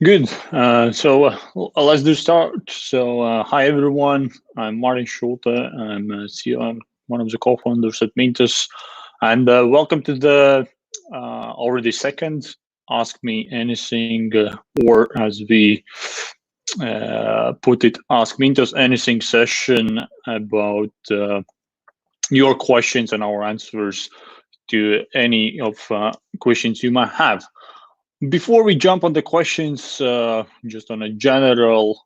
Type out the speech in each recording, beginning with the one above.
Good. Let's do start. Hi everyone. I'm Martins Sulte. I'm CEO. I'm one of the co-founders at Mintos, and welcome to the already second Ask Me Anything, or as we put it, Ask Mintos Anything session about your questions and our answers to any of questions you might have. Before we jump on the questions, just on a general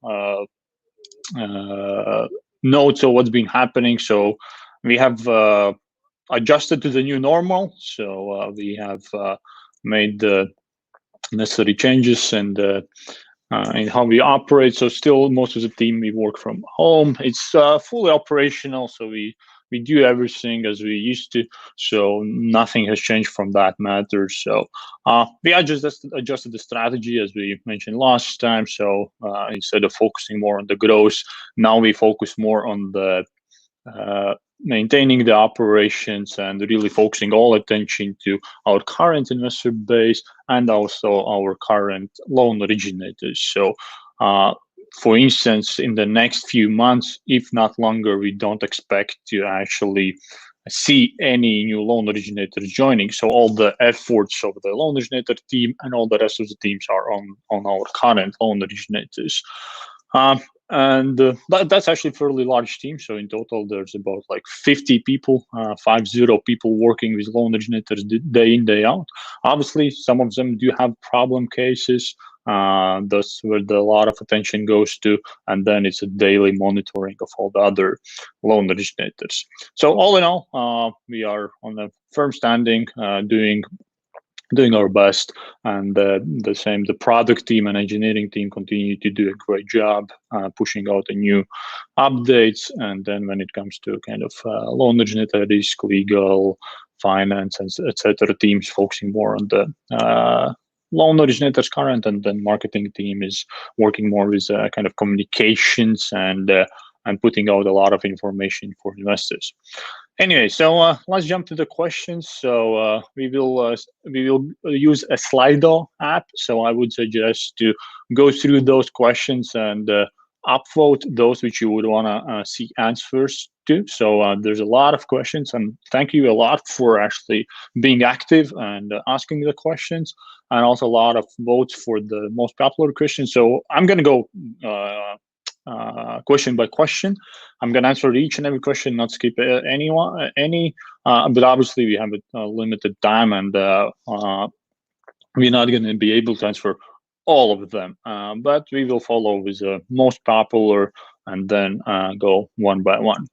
note of what's been happening. So we have adjusted to the new normal. So we have made the necessary changes and in how we operate. So still, most of the team, we work from home. It's fully operational. So we do everything as we used to, so nothing has changed from that matter. So we adjusted the strategy as we mentioned last time. So instead of focusing more on the growth, now we focus more on the maintaining the operations and really focusing all attention to our current investor base and also our current loan originators. So for instance, in the next few months, if not longer, we don't expect to actually see any new loan originators joining. So all the efforts of the loan originator team and all the rest of the teams are on our current loan originators. That's actually a fairly large team. So in total, there's about like 50 people, 50 people working with loan originators day in, day out. Obviously, some of them do have problem cases. That's where a lot of attention goes to, and then it's a daily monitoring of all the other loan originators. So all in all, we are on a firm standing, doing our best, and the product team and engineering team continue to do a great job pushing out the new updates. And then when it comes to kind of loan originator risk, legal, finance, and etc., teams focusing more on the loan originators current, and then marketing team is working more with kind of communications and putting out a lot of information for investors. Anyway, so let's jump to the questions. So we will use a Slido app. So I would suggest to go through those questions and upvote those which you would want to see answers to. So there's a lot of questions, and thank you a lot for actually being active and asking the questions, and also a lot of votes for the most popular questions. So I'm going to go question by question. I'm going to answer each and every question, not skip any. But obviously we have a limited time, and we're not going to be able to answer all of them. But we will follow with the most popular and then go one by one.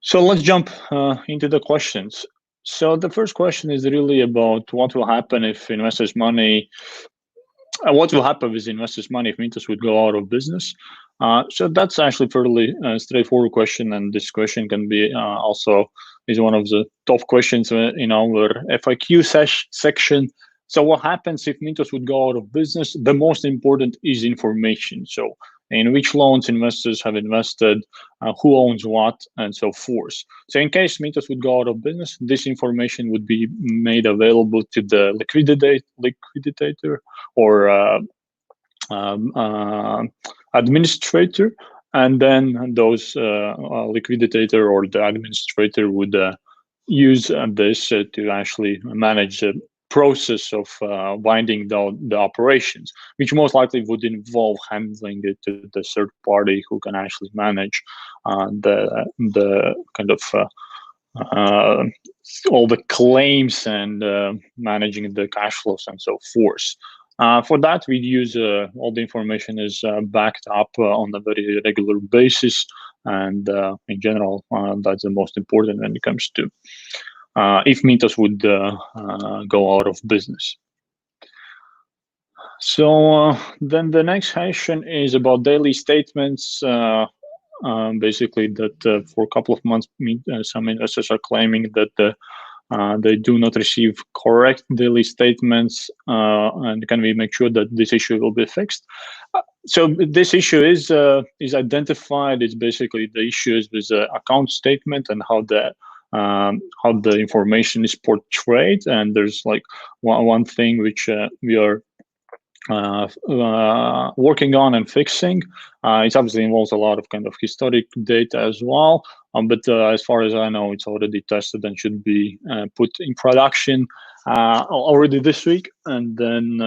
So let's jump into the questions. So the first question is really about what will happen if investors' money. What will happen with investors' money if Mintos would go out of business? So that's actually fairly straightforward question, and this question can be also is one of the top questions in our FAQ section. So what happens if Mintos would go out of business? The most important is information. So in which loans investors have invested, who owns what, and so forth. So in case Mintos would go out of business, this information would be made available to the liquidator or administrator, and then those liquidator or the administrator would use this to actually manage the process of winding down the operations, which most likely would involve handling it to the third party who can actually manage the kind of all the claims and managing the cash flows and so forth. For that, we use all the information is backed up on a very regular basis, and in general, that's the most important when it comes to if Mintos would go out of business. So then the next question is about daily statements. Basically, that for a couple of months, some investors are claiming that they do not receive correct daily statements, and can we make sure that this issue will be fixed? So this issue is identified. It's basically the issues with the account statement and how the information is portrayed. And there's like one thing which we are working on and fixing. It obviously involves a lot of kind of historic data as well, but as far as I know, it's already tested and should be put in production already this week. And then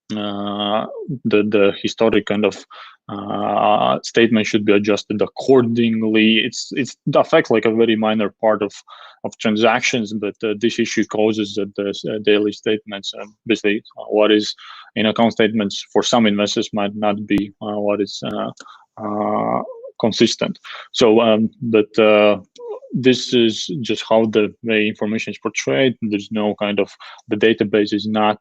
the historic kind of statement should be adjusted accordingly. It affects like a very minor part of transactions, but this issue causes that the daily statements, basically what is in account statements for some investors might not be what is consistent. So, but this is just how the way information is portrayed. There's no kind of, the database is not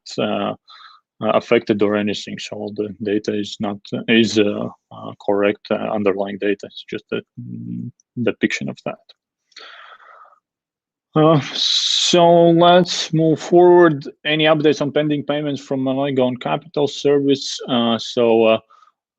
affected or anything, so all the data is not correct underlying data. It's just a depiction of that. So let's move forward. Any updates on pending payments from Monego on capital service?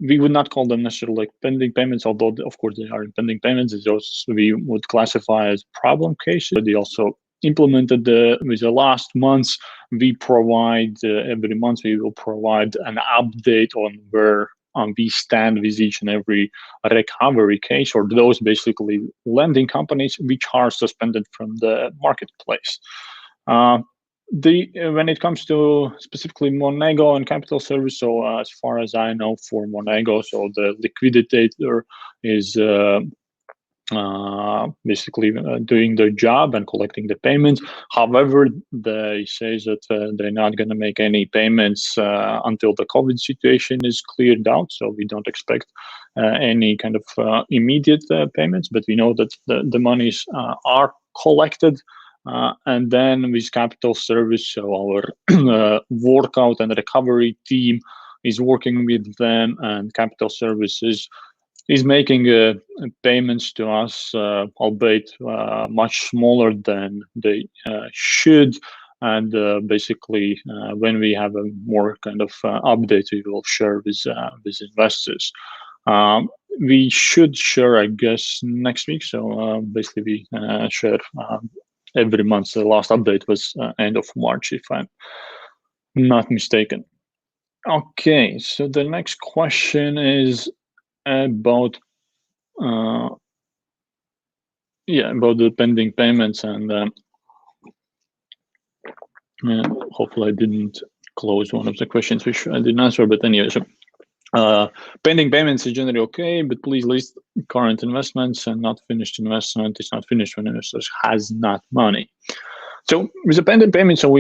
We would not call them necessarily like pending payments, although of course they are pending payments. It's also, we would classify as problem cases. They also implemented with the last months. We provide every month we will provide an update on where we stand with each and every recovery case, or those basically lending companies which are suspended from the marketplace. When it comes to specifically Monego and capital service, so as far as I know for Monego, so the liquidator is basically doing their job and collecting the payments. However, they say that they're not going to make any payments until the COVID situation is cleared out. So we don't expect any kind of immediate payments, but we know that the monies are collected. And then with capital service, so our workout and recovery team is working with them, and capital services is making payments to us, albeit much smaller than they should. And basically, when we have a more kind of update, we will share with investors. We should share, I guess, next week. So basically, we share every month. The last update was end of March, if I'm not mistaken. Okay, so the next question is about about the pending payments, and hopefully I didn't close one of the questions which I didn't answer. But anyway, so pending payments is generally okay, but please list current investments and not finished investment. It's not finished when investors has not money. So with the pending payments, so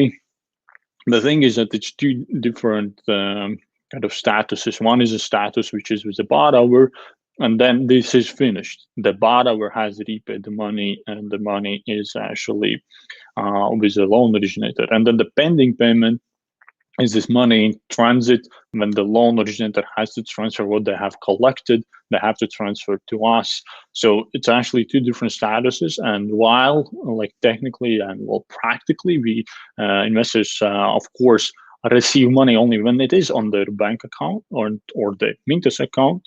the thing is that it's two different kind of statuses. One is a status which is with the borrower, and then this is finished. The borrower has repaid the money, and the money is actually with the loan originator. And then the pending payment is this money in transit. When the loan originator has to transfer what they have collected, they have to transfer to us. So it's actually two different statuses. And while like technically and well practically, we investors of course receive money only when it is on their bank account or the Mintos account,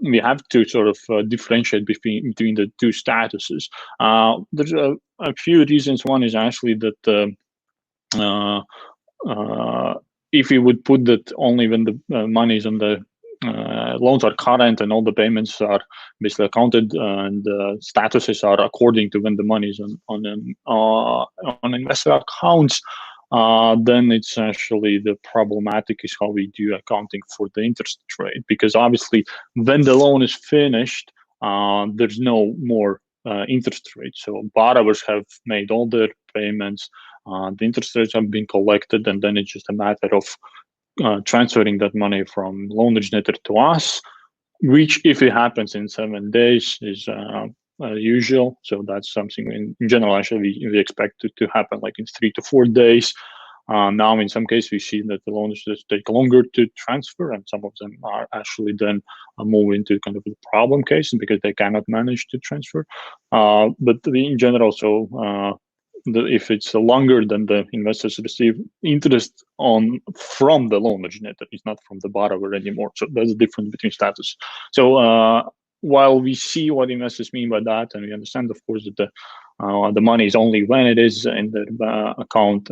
we have to sort of differentiate between the two statuses. There's a few reasons. One is actually that if we would put that only when the money is on the loans are current and all the payments are basically accounted and statuses are according to when the money is on investor accounts, then it's actually the problematic is how we do accounting for the interest rate, because obviously when the loan is finished, there's no more interest rate. So borrowers have made all their payments, the interest rates have been collected, and then it's just a matter of transferring that money from loan originator to us, which if it happens in 7 days is usual. So that's something in general actually we expect it to happen like in 3 to 4 days. Now in some cases we see that the loans just take longer to transfer, and some of them are actually then move into kind of the problem cases because they cannot manage to transfer. But in general, so if it's longer, then the investors receive interest from the loan originator. It's not from the borrower anymore. So there's a difference between status. So while we see what investors mean by that, and we understand, of course, that the money is only when it is in the account.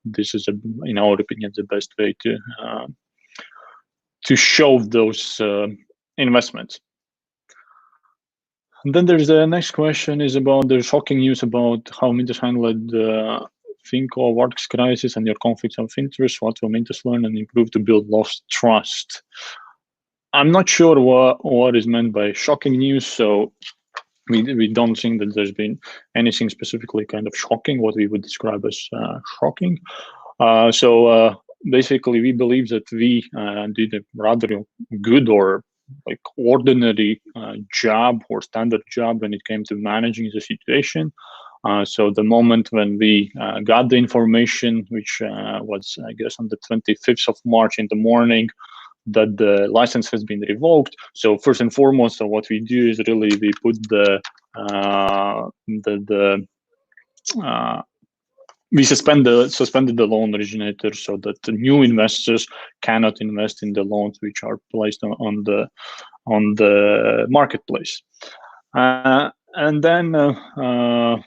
This is, in our opinion, the best way to show those investments. And then there's the next question is about the shocking news about how Mintos handled the Finco Works crisis and your conflicts of interest. What will Mintos learn and improve to build lost trust? I'm not sure what is meant by shocking news, so we don't think that there's been anything specifically kind of shocking, what we would describe as shocking. So basically, we believe that we did a rather good or like ordinary job or standard job when it came to managing the situation. So the moment when we got the information, which was, I guess, on the 25th of March in the morning, that the license has been revoked. So first and foremost, so what we do is really we put we suspended the loan originator so that the new investors cannot invest in the loans which are placed on the marketplace. And then I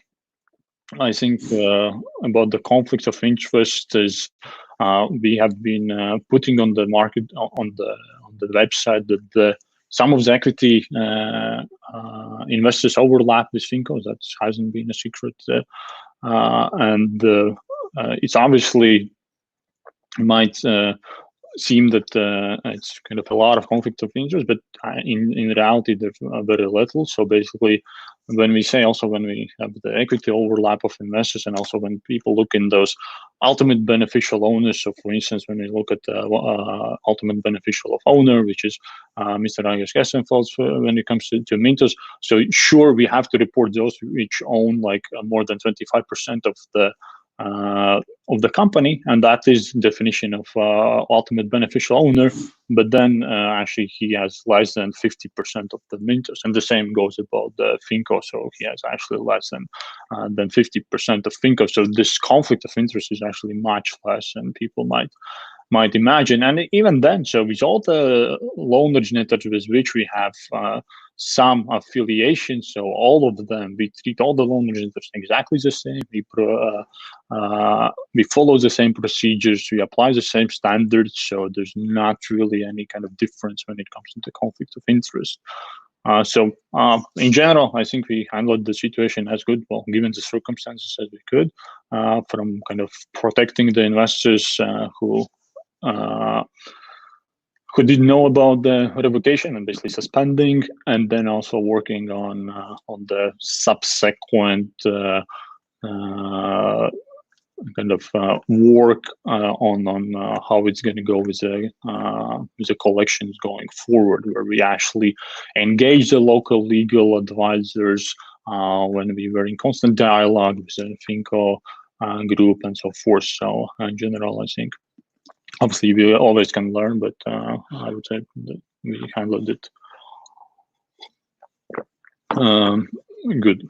think about the conflicts of interest is we have been putting on the market on the website that some of the equity investors overlap with Finco. That hasn't been a secret. And it's obviously might seem that it's kind of a lot of conflict of interest, but in reality there's very little. So basically, when we say also when we have the equity overlap of investors, and also when people look in those ultimate beneficial owners. So for instance, when we look at ultimate beneficial of owner, which is Mr. Agus Gessenfeld when it comes to Mintos. So sure, we have to report those which own like more than 25% of the company, and that is definition of ultimate beneficial owner. But then actually he has less than 50% of the Mintos, and the same goes about the Finco. So he has actually less than 50% of Finco. So this conflict of interest is actually much less than people might imagine. And even then, so with all the loan originators with which we have some affiliation, so all of them, we treat all the loan originators exactly the same. We follow the same procedures, we apply the same standards, so there's not really any kind of difference when it comes to the conflict of interest. So in general, I think we handled the situation as good, well, given the circumstances as we could, from kind of protecting the investors who didn't know about the revocation and basically suspending, and then also working on the subsequent kind of work on how it's going to go with the collections going forward, where we actually engage the local legal advisors when we were in constant dialogue with the Finco group and so forth. So in general, I think obviously we always can learn, but I would say that we handled it good.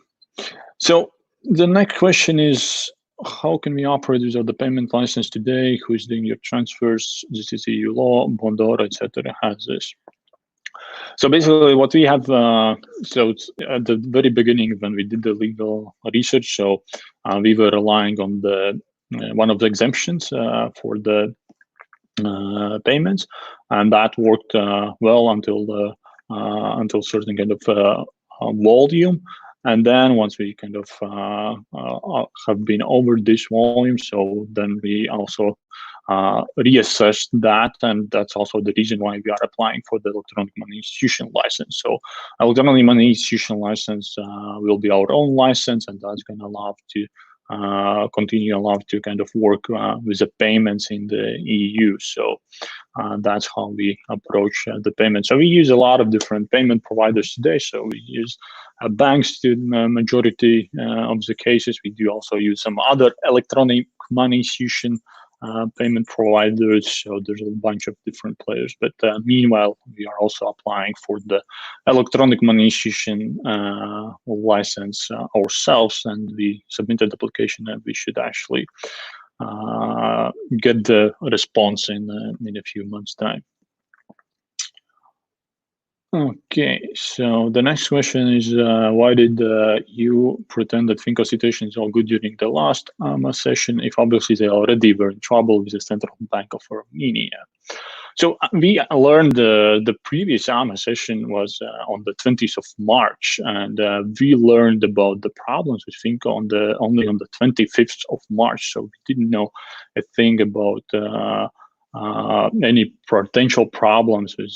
So the next question is, how can we operate without the payment license today? Who is doing your transfers? This is EU law, Bondora, etc. has this. So basically what we have, so it's at the very beginning when we did the legal research, so we were relying on the one of the exemptions for the payments, and that worked well until certain kind of volume. And then once we kind of have been over this volume, so then we also reassessed that, and that's also the reason why we are applying for the electronic money institution license. So electronic money institution license will be our own license, and that's going to allow to continue allowed to kind of work with the payments in the EU. So that's how we approach the payment. So we use a lot of different payment providers today. So we use banks to majority of the cases. We do also use some other electronic money institution payment providers. So there's a bunch of different players. But meanwhile, we are also applying for the electronic money institution license ourselves, and we submitted the application, and we should actually get the response in a few months' time. Okay, so the next question is why did you pretend that Finco situation is all good during the last session if obviously they already were in trouble with the Central Bank of Armenia? So we learned the previous AMA session was on the 20th of March, and we learned about the problems with Finco only on the 25th of March. So we didn't know a thing about any potential problems with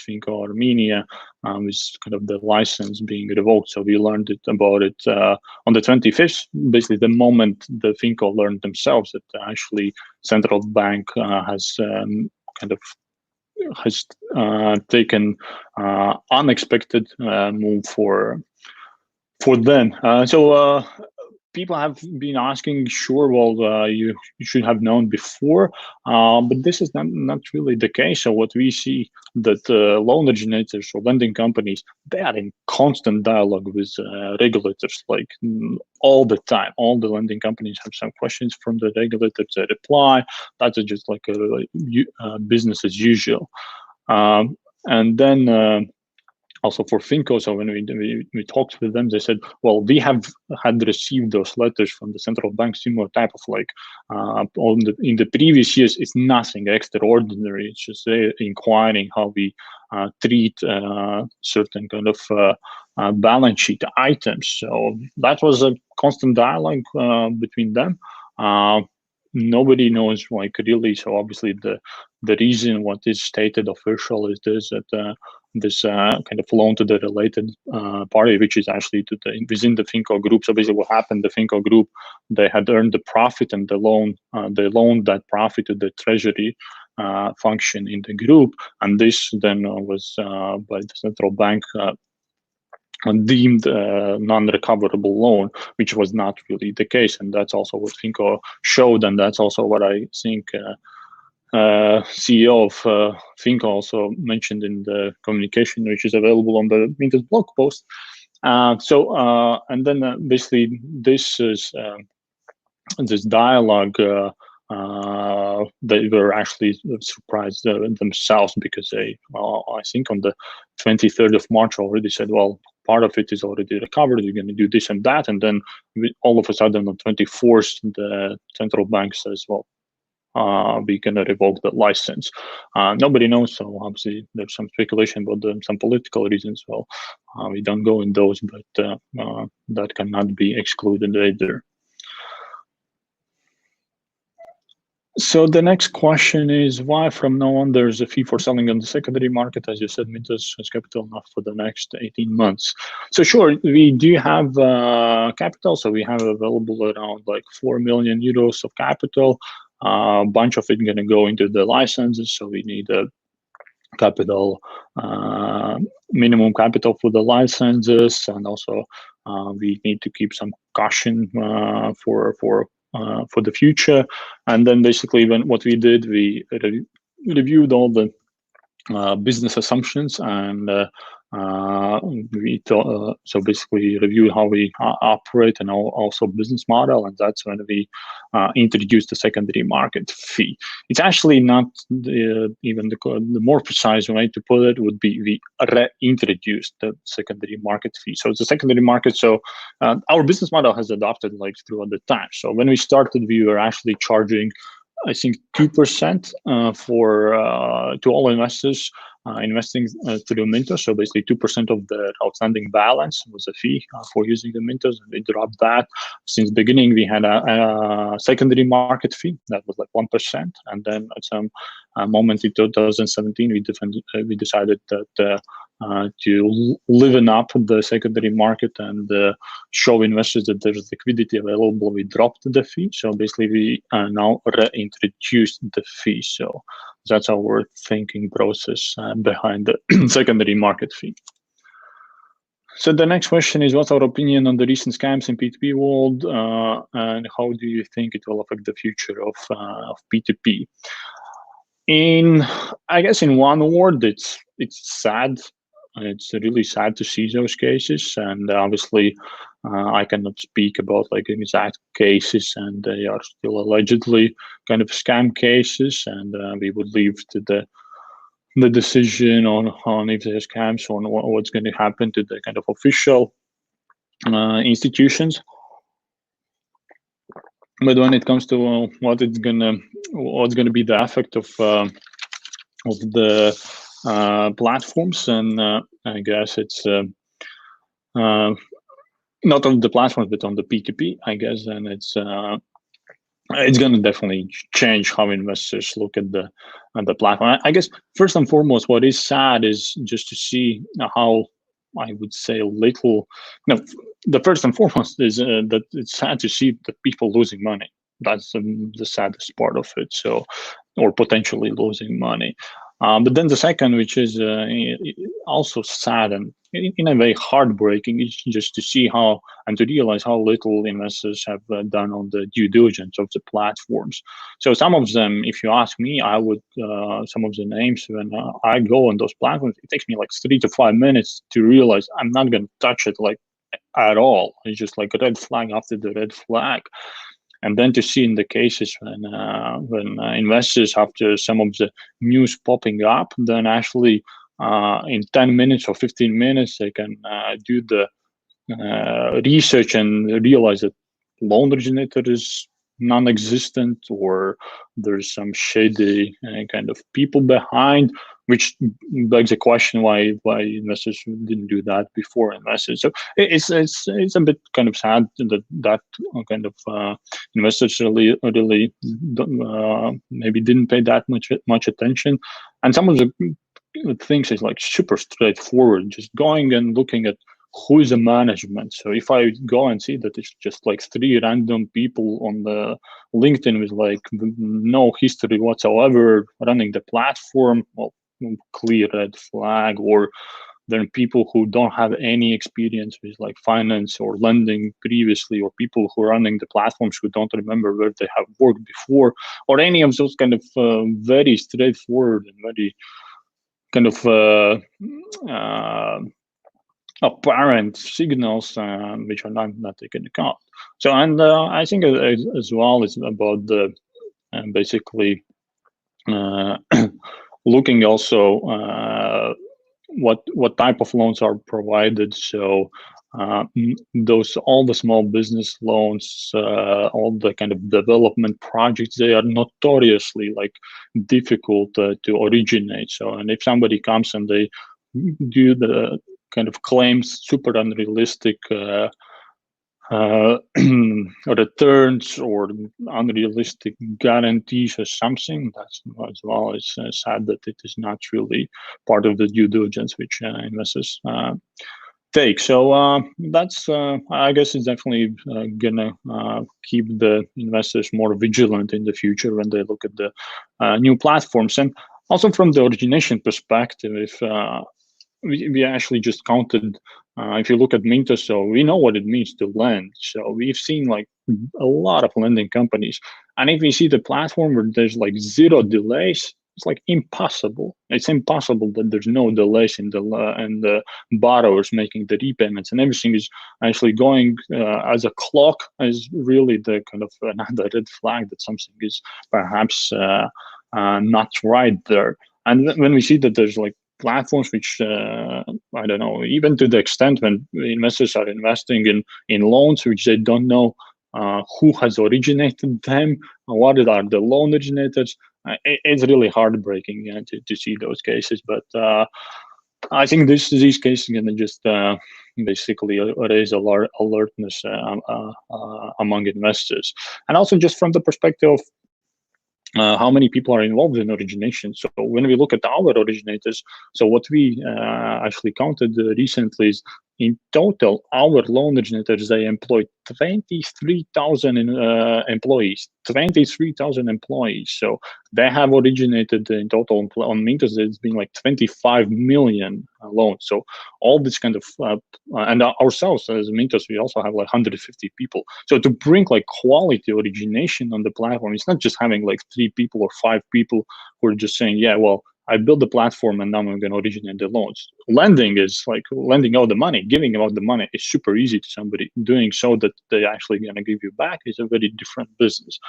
Finco Armenia, with kind of the license being revoked. So we learned about it on the 25th, basically the moment the Finco learned themselves that actually central bank has kind of has taken unexpected move for them. So people have been asking, sure, well, you should have known before, but this is not really the case. So what we see that loan originators or lending companies, they are in constant dialogue with regulators, like all the time. All the lending companies have some questions from the regulators, they reply. That's just like a business as usual. And then also for Finco, so when we talked with them, they said, well, we have had received those letters from the central bank, similar type of like in the previous years. It's nothing extraordinary. It's just they inquiring how we treat certain kind of balance sheet items. So that was a constant dialogue between them. Nobody knows like really. So obviously the reason what is stated official is this that this kind of loan to the related party, which is actually within the Finco group. So basically what happened, the Finco group, they had earned the profit and they loaned that profit to the treasury function in the group. And this then was by the central bank deemed a non-recoverable loan, which was not really the case. And that's also what Finco showed. And that's also what I think CEO of Finco also mentioned in the communication, which is available on the Mintos blog post. And then basically this is this dialogue. They were actually surprised themselves because they, I think on the 23rd of March already said, well, part of it is already recovered. You're going to do this and that, and then all of a sudden on 24th, the central bank says, well, we're going to revoke the license. Nobody knows, so obviously there's some speculation about some political reasons. Well, we don't go in those, but that cannot be excluded either. So the next question is why from now on there's a fee for selling on the secondary market? As you said, Mintos has capital enough for the next 18 months. So sure, we do have capital. So we have available around like 4 million euros of capital. A bunch of it going to go into the licenses. So we need a capital, minimum capital for the licenses. And also we need to keep some caution for the future. And then basically what we did, we reviewed all the business assumptions and so basically reviewed how we operate and also business model, and that's when we introduced the secondary market fee. It's actually not even the more precise way to put it would be we reintroduced the secondary market fee. So it's a secondary market. So our business model has adopted like throughout the time. So when we started, we were actually charging, I think, 2% to all investors investing through Mintos. So basically 2% of the outstanding balance was a fee for using the Mintos, and we dropped that. Since the beginning, we had a secondary market fee that was like 1%. And then at some moment in 2017, we decided that to liven up the secondary market and show investors that there's liquidity available, we dropped the fee. So basically we now reintroduced the fee. So that's our thinking process behind the secondary market fee. So the next question is, what's our opinion on the recent scams in P2P world, and how do you think it will affect the future of P2P? I guess in one word, it's sad. It's really sad to see those cases, and obviously I cannot speak about like exact cases, and they are still allegedly kind of scam cases, and we would leave to the the decision on if there's scams or what's going to happen to the kind of official institutions. But when it comes to what's gonna be the effect of the platforms, and I guess it's not on the platforms but on the P2P, I guess, and it's going to definitely change how investors look at the platform. I guess first and foremost, what is sad is just to see how, I would say, little. No, the first and foremost is that it's sad to see the people losing money. That's the saddest part of it. So, or potentially losing money. But then the second, which is also sad and in a way heartbreaking, is just to see how and to realize how little investors have done on the due diligence of the platforms. So some of them, if you ask me, I would, some of the names, when I go on those platforms, it takes me like 3 to 5 minutes to realize I'm not going to touch it like at all. It's just like a red flag after the red flag. And then to see in the cases when investors, after some of the news popping up, then actually in 10 minutes or 15 minutes, they can do the research and realize that loan originator is non-existent, or there's some shady kind of people behind, which begs the question why investors didn't do that before investors. So it's a bit kind of sad that kind of investors really maybe didn't pay that much attention. And some of the things is like super straightforward, just going and looking at who is the management. So if I go and see that it's just like 3 random people on the LinkedIn with like no history whatsoever running the platform, well, clear red flag. Or then people who don't have any experience with like finance or lending previously, or people who are running the platforms who don't remember where they have worked before, or any of those kind of very straightforward and very kind of apparent signals which are not taken into account. So, and I think as well it's about the basically looking also what type of loans are provided. So all the small business loans, all the kind of development projects, they are notoriously like difficult to originate. So, and if somebody comes and they do the kind of claims super unrealistic returns or unrealistic guarantees or something, that's as well as sad that it is not really part of the due diligence which investors take. So that's I guess it's definitely gonna keep the investors more vigilant in the future when they look at the new platforms. And also from the origination perspective, if we actually just counted, if you look at Mintos, so we know what it means to lend. So we've seen like a lot of lending companies. And if we see the platform where there's like 0 delays, it's like impossible. It's impossible that there's no delays in the borrowers making the repayments, and everything is actually going as a clock, is really the kind of another red flag that something is perhaps not right there. And when we see that there's like platforms which I don't know, even to the extent when investors are investing in loans which they don't know who has originated them, what are the loan originators, it's really heartbreaking to see those cases. But I think these cases can just basically raise alertness among investors, and also just from the perspective of how many people are involved in origination. So when we look at our originators, so what we actually counted recently is in total, our loan originators, they employ 23,000 employees, 23,000 employees. So they have originated in total on Mintos, it's been like 25 million loans. So all this kind of, and ourselves as Mintos, we also have like 150 people. So to bring like quality origination on the platform, it's not just having like 3 people or 5 people who are just saying, yeah, well, I build the platform and now I'm going to originate the loans. Lending is like lending out the money, giving out the money is super easy to somebody. Doing so that they actually going to give you back is a very different business.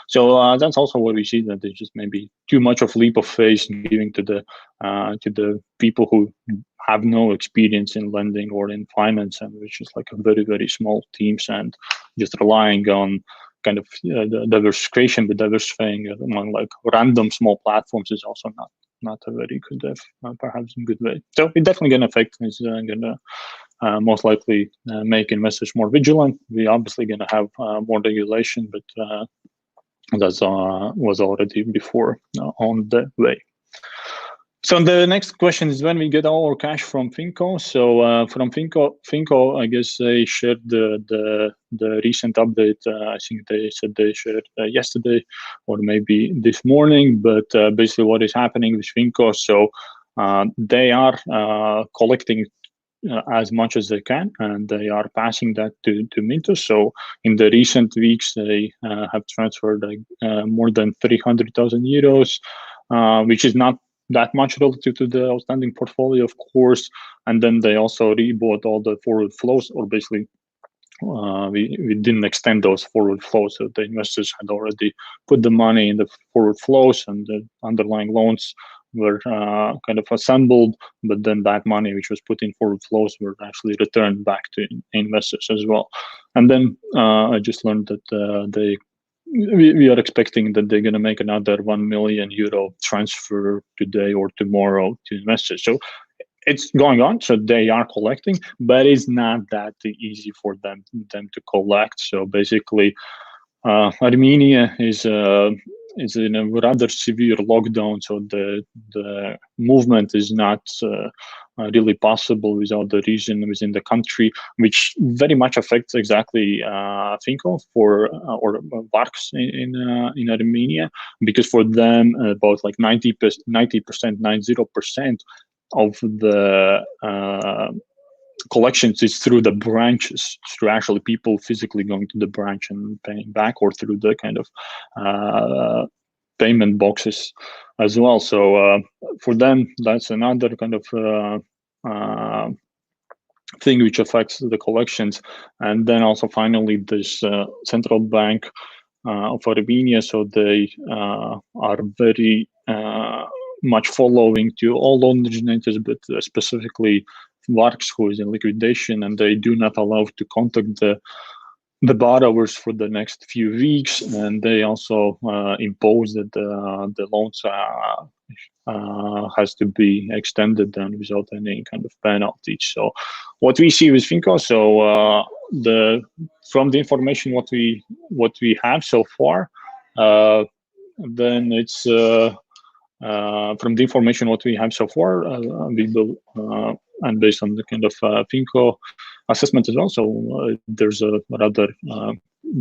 So that's also what we see, that there's just maybe too much of leap of faith giving to the people who have no experience in lending or in finance, and which is like a very, very small teams, and just relying on kind of the diversification, but diversifying among like random small platforms is also not a very good, perhaps a good way. So it's definitely going to affect. It's going to most likely make investors more vigilant. We're obviously going to have more regulation, but that was already before on the way. So the next question is when we get all our cash from Finco. So from Finco, I guess they shared the recent update. I think they said they shared yesterday or maybe this morning. But basically, what is happening with Finco? So they are collecting as much as they can, and they are passing that to Mintos. So in the recent weeks, they have transferred more than 300,000 euros, which is not that much relative to the outstanding portfolio, of course. And then they also rebought all the forward flows, or basically we didn't extend those forward flows. So the investors had already put the money in the forward flows, and the underlying loans were kind of assembled, but then that money which was put in forward flows were actually returned back to investors as well. And then I just learned that we are expecting that they're going to make another 1 million euro transfer today or tomorrow to investors. So it's going on. So they are collecting, but it's not that easy for them to collect. So basically, Armenia is in a rather severe lockdown, so the movement is not really possible without the region within the country, which very much affects exactly Finco or Varks in Armenia, because for them about like 90%, 90% of the collections is through the branches, through actually people physically going to the branch and paying back, or through the kind of payment boxes as well. So for them, that's another kind of thing which affects the collections. And then also finally, this central bank of Armenia, so they are very much following to all loan originators, but specifically Varks, who is in liquidation, and they do not allow to contact the borrowers for the next few weeks, and they also impose that the loans has to be extended and without any kind of penalty. So what we see with Finco, so from the information what we have so far, then it's from the information what we have so far, we will and based on the kind of Finco assessment as well. So there's a rather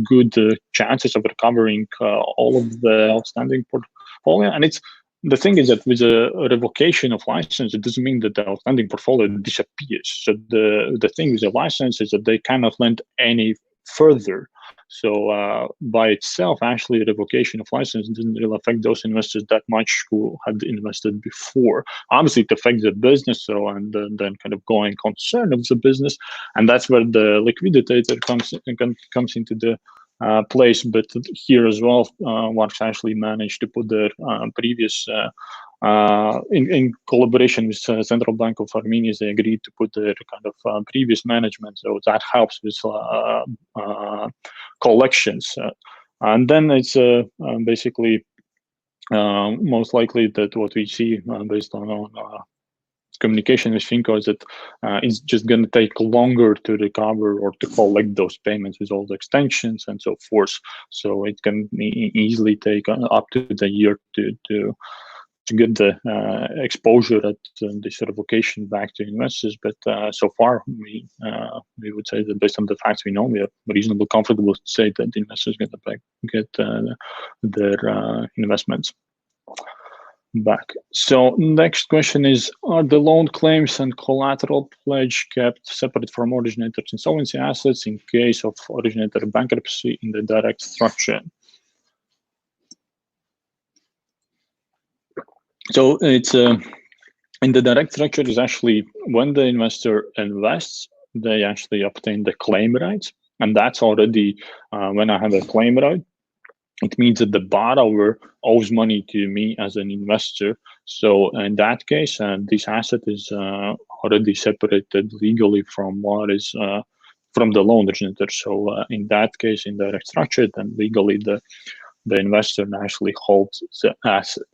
good chances of recovering all of the outstanding portfolio. And the thing is that with a revocation of license, it doesn't mean that the outstanding portfolio disappears. So the thing with the license is that they cannot lend any further. So by itself, actually, revocation of license didn't really affect those investors that much who had invested before. Obviously, it affects the business, so and then kind of going concern of the business, and that's where the liquidator comes into the place. But here as well, Varks actually managed to put their previous in collaboration with Central Bank of Armenia, they agreed to put their kind of previous management, so that helps with collections. And then it's basically most likely that what we see based on communication with Finco is that it's just going to take longer to recover or to collect those payments with all the extensions and so forth. So it can easily take up to the year to get the exposure at this revocation back to investors. But so far, we would say that based on the facts we know, we are reasonably comfortable to say that the investors get their investments back. So next question is, are the loan claims and collateral pledge kept separate from originator's insolvency assets in case of originator bankruptcy in the direct structure? So it's in the direct structure is actually when the investor invests, they actually obtain the claim rights, and that's already when I have a claim right, it means that the borrower owes money to me as an investor. So in that case, this asset is already separated legally from what is from the loan originator. So in that case, in direct structure, then legally the investor actually holds the asset.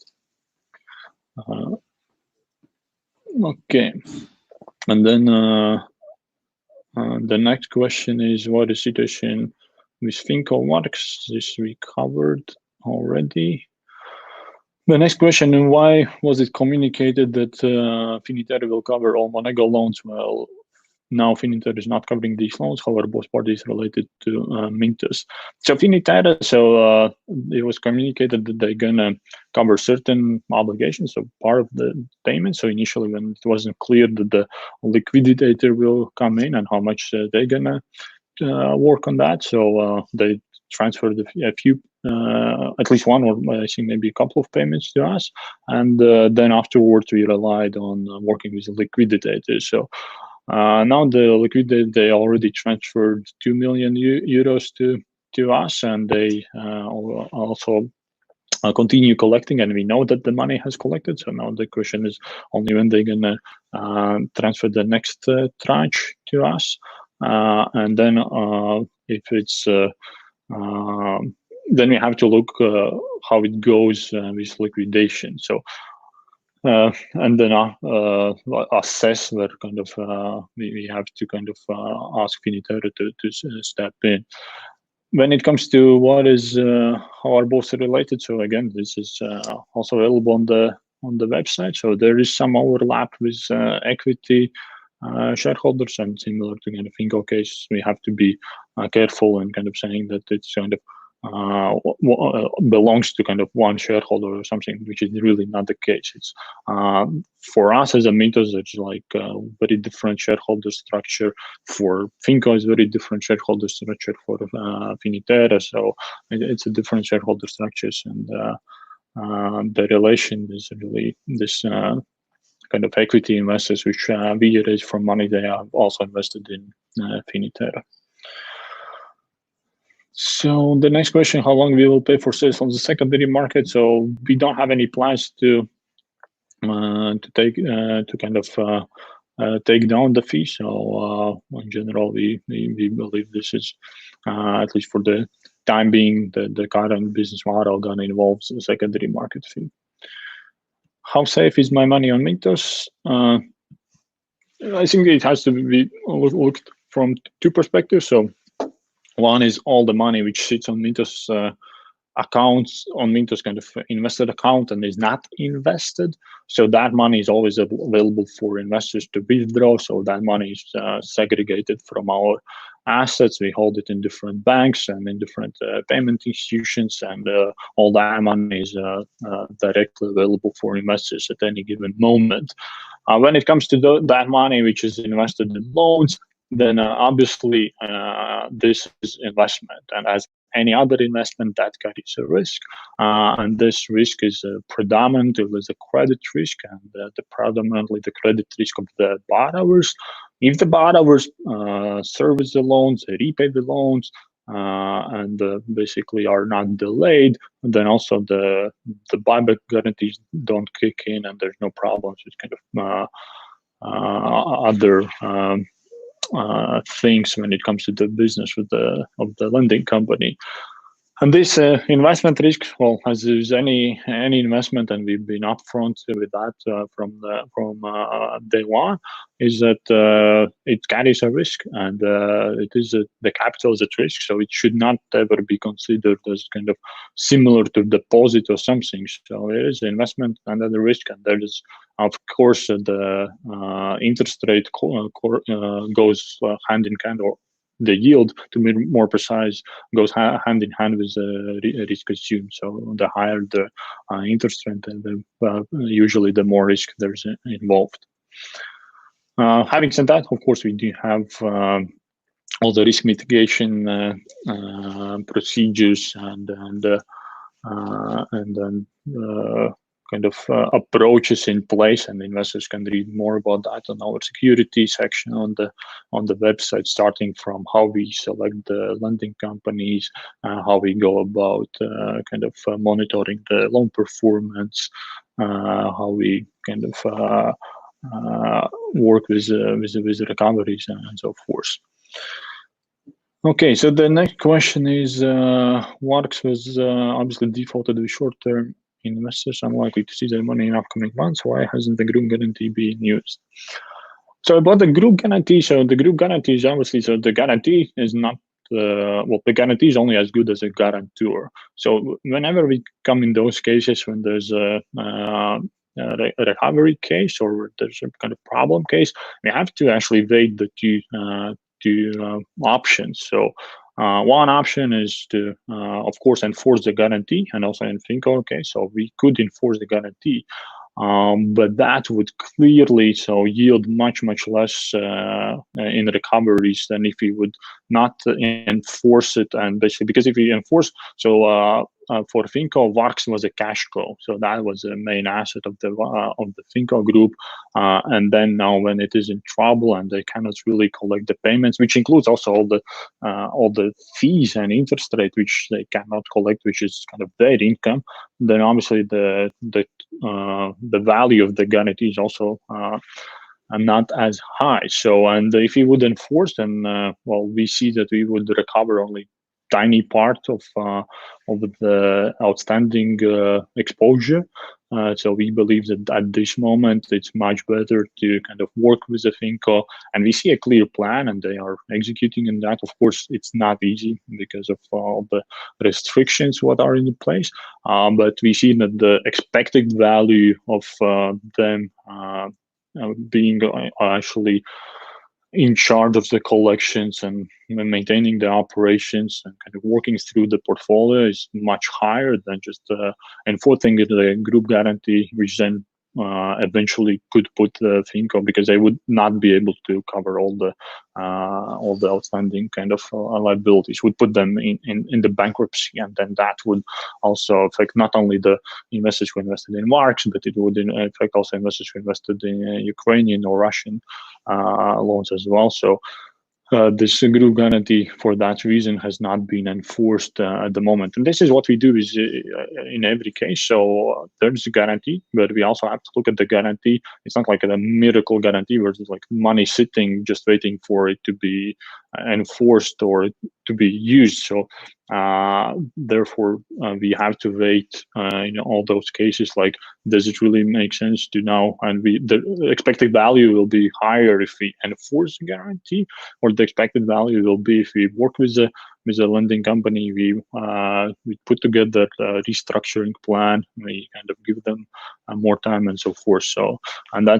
Okay, and then the next question is what the situation with Finco works. This we covered already. The next question, why was it communicated that Finiter will cover all Monego loans? Well, now Finiter is not covering these loans, however, both parties related to Mintos. So Finiter, it was communicated that they're gonna cover certain obligations, so part of the payment. So initially when it wasn't clear that the liquidator will come in and how much they're gonna work on that, so they transferred a few, at least one, or I think maybe a couple of payments to us, and then afterwards we relied on working with the liquidator. So now the liquidator, they already transferred 2 million euros to us, and they also continue collecting, and we know that the money has collected. So now the question is only when they're gonna transfer the next tranche to us. And then if it's then we have to look how it goes with liquidation. So and then assess where kind of we have to kind of ask Finiter to step in. When it comes to what is how are both related, so again, this is also available on the website. So there is some overlap with equity shareholders, and similar to kind of Finco case, we have to be careful in kind of saying that it's kind of belongs to kind of one shareholder or something, which is really not the case. It's for us as a Mintos, it's like a very different shareholder structure. For Finco, it's very different shareholder structure. For Finiter, so it's a different shareholder structures, and the relation is really this kind of equity investors, which we raise from money they have also invested in Finiter. So the next question, how long we will pay for sales on the secondary market? So we don't have any plans to take to kind of take down the fee. So in general, we believe this is at least for the time being the current business model gonna involve the secondary market fee. How safe is my money on Mintos? I think it has to be looked from two perspectives. So one is all the money which sits on Mintos accounts, on Mintos kind of invested account and is not invested. So that money is always available for investors to withdraw. So that money is segregated from our assets. We hold it in different banks and in different payment institutions, and all that money is directly available for investors at any given moment. When it comes to that money which is invested in loans, then obviously this is investment, and as any other investment that carries a risk, and this risk is predominantly the credit risk, and predominantly the credit risk of the borrowers. If the borrowers service the loans, they repay the loans, and basically are not delayed, then also the buyback guarantees don't kick in, and there's no problems with kind of other things when it comes to the business of the lending company. And this investment risk, well, as is any investment, and we've been upfront with that from day one, is that it carries a risk, and it is the capital is at risk, so it should not ever be considered as kind of similar to deposit or something. So it is investment under the risk, and there is, of course, the interest rate goes hand in hand, or the yield, to be more precise, goes hand in hand with the risk assumed. So the higher the interest rate, usually the more risk there's involved. Having said that, of course, we do have all the risk mitigation procedures and then kind of approaches in place, and investors can read more about that on our security section on the website, starting from how we select the lending companies, how we go about monitoring the loan performance, how we kind of work with recoveries and so forth. Okay, so the next question is, Varks was obviously defaulted with short-term investors unlikely to see their money in upcoming months. Why hasn't the group guarantee been used? So about the group guarantee, so the group guarantee is obviously, so the guarantee is not, the guarantee is only as good as a guarantor. So whenever we come in those cases when there's a recovery case or there's a kind of problem case, we have to actually weigh the two options. So one option is to, of course, enforce the guarantee, and also in FinCo, okay, so we could enforce the guarantee, but that would clearly yield much less in recoveries than if we would not enforce it. And basically, because if we enforce, for FinCo, Varks was a cash cow, so that was the main asset of the FinCo group. And then now, when it is in trouble and they cannot really collect the payments, which includes also all the fees and interest rate which they cannot collect, which is kind of their income, then obviously the value of the guarantee is also not as high. So, and if we would enforce, then we see that we would recover only tiny part of the outstanding exposure. So we believe that at this moment it's much better to kind of work with the FinCo, and we see a clear plan, and they are executing in that. Of course, it's not easy because of all the restrictions what are in place, but we see that the expected value of them being actually in charge of the collections and maintaining the operations and kind of working through the portfolio is much higher than just enforcing the group guarantee, which then eventually could put the FinCo, because they would not be able to cover all the outstanding kind of liabilities, would put them in the bankruptcy, and then that would also affect not only the investors who invested in Varks, but it would affect also investors who invested in Ukrainian or Russian loans as well. So this group guarantee, for that reason, has not been enforced at the moment. And this is what we do is in every case. So there's a guarantee, but we also have to look at the guarantee. It's not like a miracle guarantee where there's like money sitting just waiting for it to be enforced or to be used. So therefore, we have to wait in all those cases, like, does it really make sense to now, and the expected value will be higher if we enforce the guarantee, or the expected value will be if we work with a lending company, we put together a restructuring plan, we kind of give them more time and so forth. So, and there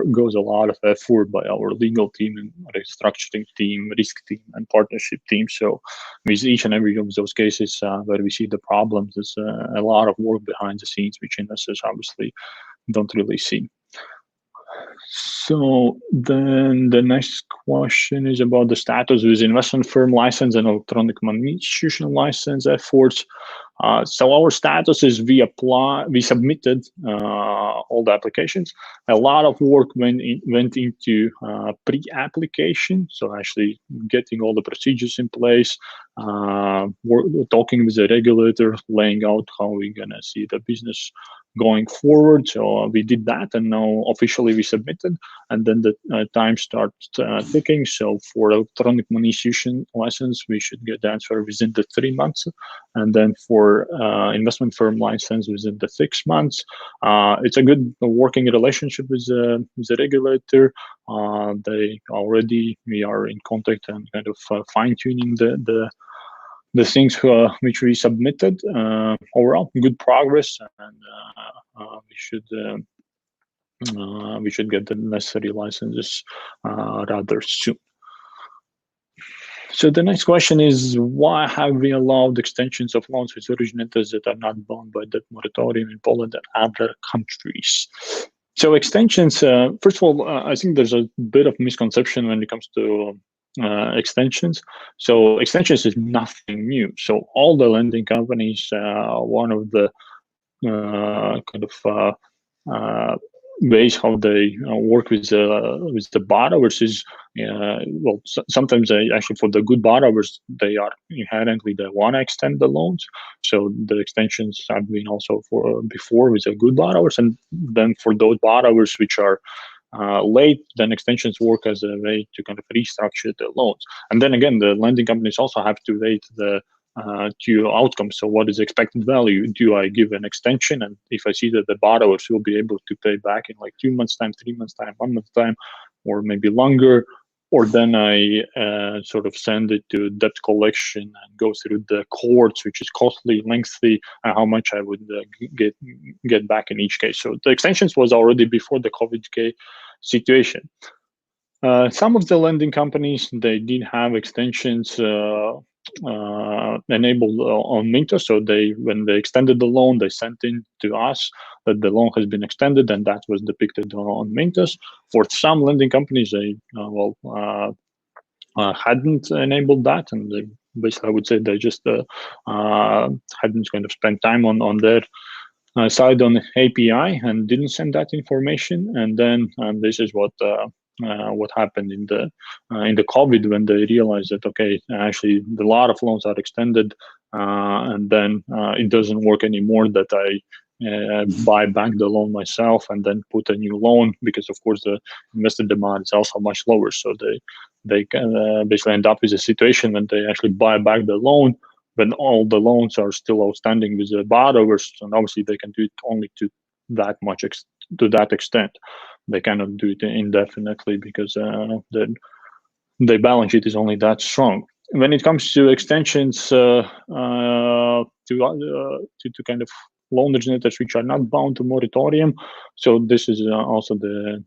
goes a lot of effort by our legal team and restructuring team, risk team, and partnership team. So with each and every of those cases where we see the problems, there's a lot of work behind the scenes, which investors obviously don't really see. So then the next question is about the status with investment firm license and electronic money institution license efforts. So our status is we submitted all the applications. A lot of work went into pre-application, so actually getting all the procedures in place, talking with the regulator, laying out how we're gonna see the business going forward. So we did that, and now officially we submitted, and then the time starts ticking. So for electronic money institution license, we should get the answer within the 3 months, and then for investment firm license within the 6 months. It's a good working relationship with the regulator. We are in contact and kind of fine-tuning the things which we submitted. Overall, good progress, and we should get the necessary licenses rather soon. So the next question is, why have we allowed extensions of loans with originators that are not bound by debt moratorium in Poland and other countries? So extensions, first of all, I think there's a bit of misconception when it comes to extensions. So extensions is nothing new. So all the lending companies, one of the kind of ways how they work with the borrowers is well, sometimes they actually, for the good borrowers, they are inherently, they want to extend the loans, so the extensions have been also for before with the good borrowers, and then for those borrowers which are late, then extensions work as a way to kind of restructure the loans. And then again, the lending companies also have to rate the two outcomes. So what is expected value? Do I give an extension? And if I see that the borrowers will be able to pay back in like 2 months time, 3 months time, 1 month time, or maybe longer, or then I sort of send it to debt collection and go through the courts, which is costly, lengthy, and how much I would get back in each case. So the extensions was already before the COVID situation. Some of the lending companies, they did have extensions enabled on Mintos. So when they extended the loan, they sent in to us that the loan has been extended, and that was depicted on Mintos. For some lending companies, they hadn't enabled that, and they basically, I would say, they just hadn't kind of spent time on their side on API and didn't send that information. And then this is what happened in the COVID, when they realized that, okay, actually a lot of loans are extended, and then it doesn't work anymore that I buy back the loan myself and then put a new loan, because of course the investor demand is also much lower. So they can basically end up with a situation when they actually buy back the loan when all the loans are still outstanding with the borrowers, and obviously they can do it only to that much to that extent. They cannot do it indefinitely because the balance sheet is only that strong. When it comes to extensions to kind of loan originators which are not bound to moratorium, so this is also the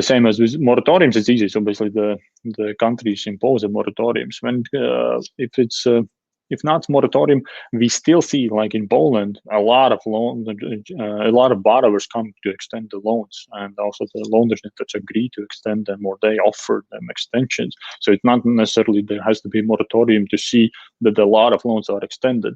same as with moratoriums. It's easy. So basically, the countries impose the moratoriums. When if not moratorium, we still see, like in Poland, a lot of borrowers come to extend the loans, and also the loan originators agree to extend them, or they offer them extensions. So it's not necessarily there has to be moratorium to see that a lot of loans are extended.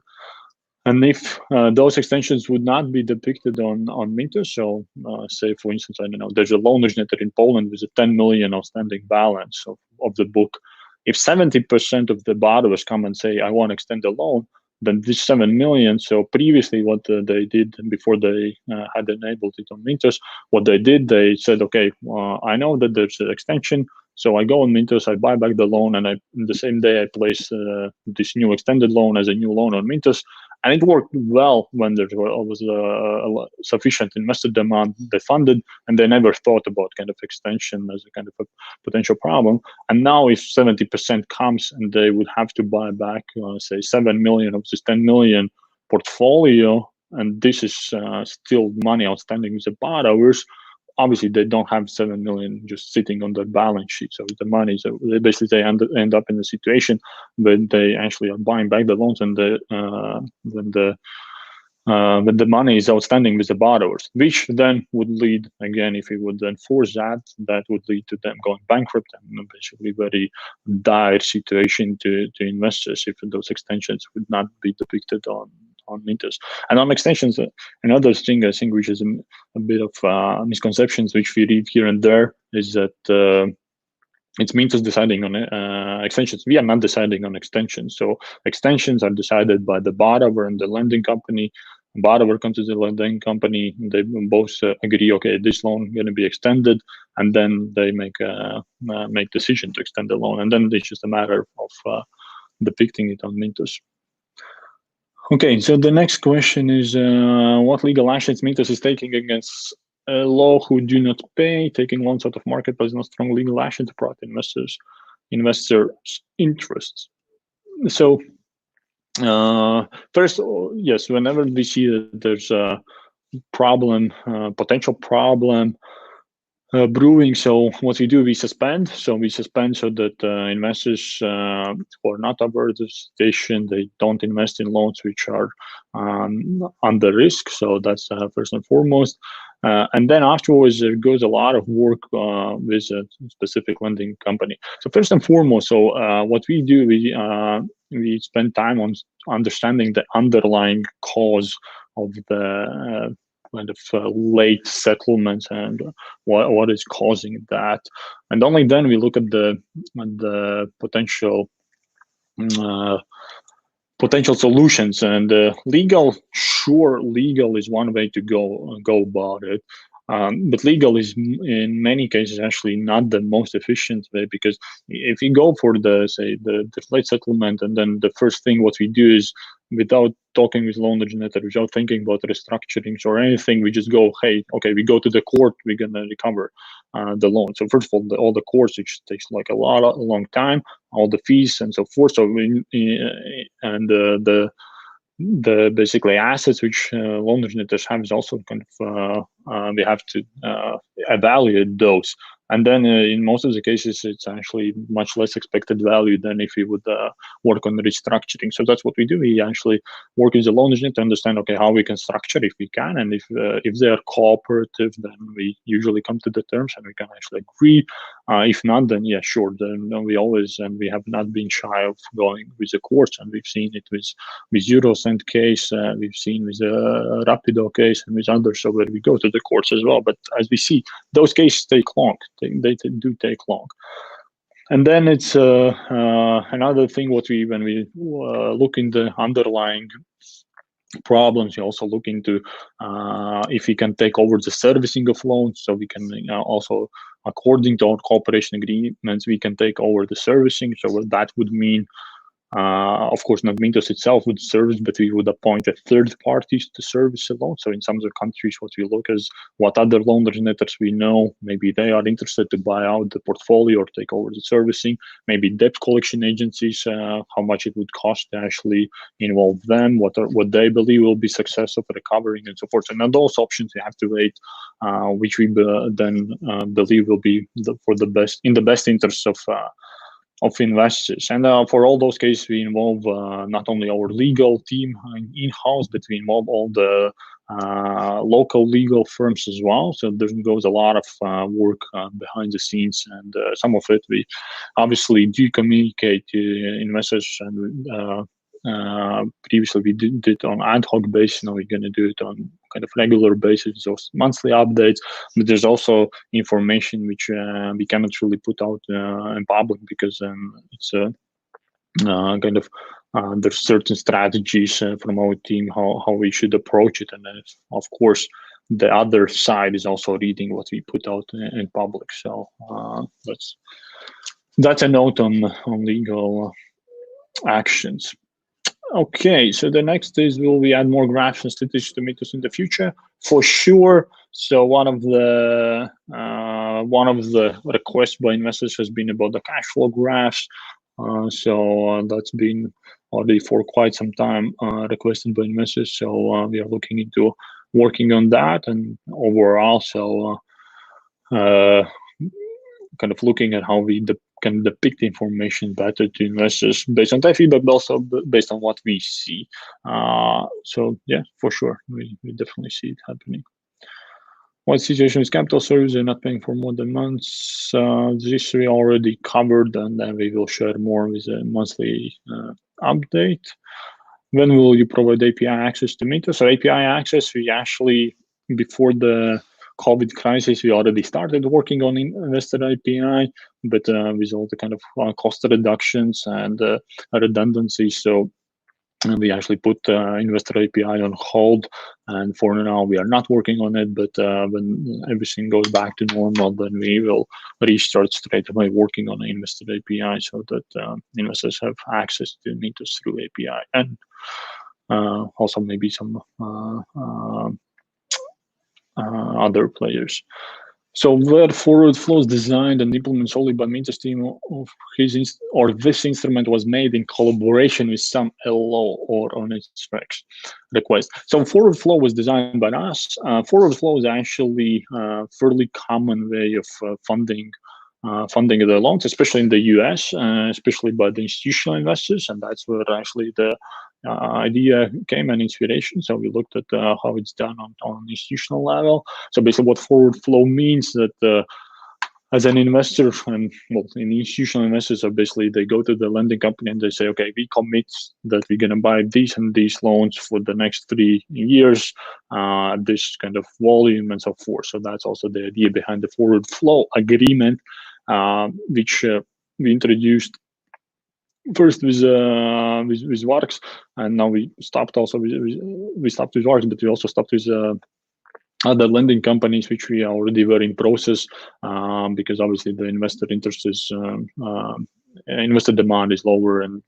And if those extensions would not be depicted on Mintos, so say, for instance, I don't know, there's a loan originator in Poland with a 10 million outstanding balance of the book. If 70% of the borrowers come and say, I want to extend the loan, then this 7 million, so previously what they did before they had enabled it on Mintos, what they did, they said, okay, I know that there's an extension, so I go on Mintos, I buy back the loan, and in the same day I place this new extended loan as a new loan on Mintos. And it worked well when there was sufficient investor demand. They funded, and they never thought about kind of extension as a kind of a potential problem. And now if 70% comes and they would have to buy back, say, 7 million of this 10 million portfolio, and this is still money outstanding with the borrowers, obviously they don't have 7 million just sitting on their balance sheet. So the money, so they end up in a situation where they actually are buying back the loans, and when the money is outstanding with the borrowers, which then would lead, again, if we would enforce that would lead to them going bankrupt, and basically very dire situation to investors if those extensions would not be depicted on Mintos. And on extensions, another thing I think which is a bit of misconceptions which we read here and there is that it's Mintos deciding on extensions. We are not deciding on extensions. So extensions are decided by the borrower and the lending company. The borrower comes to the lending company, they both agree, okay, this loan is going to be extended, and then they make decision to extend the loan, and then it's just a matter of depicting it on Mintos. Okay, so the next question is what legal actions Mintos is taking against law who do not pay, taking loans out of market, but is not strong legal action to protect investors' interests. So first, yes, whenever we see that there's a problem, potential problem brewing. So what we do, we suspend. So we suspend so that investors who are not aware of the situation, they don't invest in loans which are under risk. So that's first and foremost. And then afterwards, there goes a lot of work with a specific lending company. So first and foremost, so what we do, we spend time on understanding the underlying cause of the kind of late settlements and what is causing that, and only then we look at the potential uh, potential solutions. And legal is one way to go about it, but legal is in many cases actually not the most efficient way, because if you go for the late settlement, and then the first thing what we do is, without talking with loan originator, without thinking about restructurings or anything, we just go, hey, okay, we go to the court, we're gonna recover the loan. So first of all the courts, which takes like a long time, all the fees and so forth. So and the basically assets which loan originators have is also kind of we have to evaluate those. And then in most of the cases, it's actually much less expected value than if we would work on restructuring. So that's what we do. We actually work with the loan originator to understand, okay, how we can structure if we can, and if they are cooperative, then we usually come to the terms and we can actually agree. If not, then yeah, sure. Then we always, and we have not been shy of going with the courts, and we've seen it with Eurocent case, we've seen with the Rapido case, and with others, so where we go to the courts as well. But as we see, those cases take long. They do take long. And then it's another thing. When we look in the underlying problems, we also look into if we can take over the servicing of loans. So we can also, according to our cooperation agreements, we can take over the servicing. So what that would mean, of course, not Mintos itself would service, but we would appoint a third parties to service the loan. So in some of the countries, what we look is what other loan originators we know, maybe they are interested to buy out the portfolio or take over the servicing. Maybe debt collection agencies, how much it would cost to actually involve them, what they believe will be successful for recovering and so forth. And on those options, we have to wait, which we then believe will be in the best interest of investors. And for all those cases, we involve not only our legal team in-house, but we involve all the local legal firms as well. So there goes a lot of work behind the scenes, and some of it we obviously do communicate to investors. And previously we did it on ad hoc basis. Now we're going to do it on kind of regular basis, those monthly updates. But there's also information which we cannot really put out in public, because it's kind of there's certain strategies from our team how we should approach it. And then of course the other side is also reading what we put out in public. So that's a note on legal actions. Okay, so the next is, will we add more graphs and statistics to Mintos in the future? For sure. So one of the requests by investors has been about the cash flow graphs. So that's been already for quite some time requested by investors. So we are looking into working on that, and overall, so kind of looking at how we can depict information better to investors based on that feedback, but also based on what we see. So yeah, for sure, we definitely see it happening. What situation is capital service? They're not paying for more than months. This we already covered, and then we will share more with a monthly update. When will you provide API access to Mintos? So API access, we actually, before the COVID crisis, we already started working on investor API, but with all the kind of cost reductions and redundancy. So we actually put investor API on hold, and for now we are not working on it. But when everything goes back to normal, then we will restart straight away working on the investor API, so that investors have access to Mintos through API, and also maybe some other players. So where forward flows designed and implemented solely by Mintos team of this instrument was made in collaboration with some LO or on its specs request. So forward flow was designed by us. Forward flow is actually a fairly common way of funding the loans, especially in the US, especially by the institutional investors, and that's where actually the idea came and inspiration. So we looked at how it's done on institutional level. So basically, what forward flow means that as an investor, and well, in institutional investors are basically they go to the lending company and they say, okay, we commit that we're going to buy these and these loans for the next 3 years, this kind of volume and so forth. So that's also the idea behind the forward flow agreement, which we introduced first with Varks, and now we stopped also we stopped with Varks, but we also stopped with other lending companies which we already were in process, because obviously the investor interest is investor demand is lower, and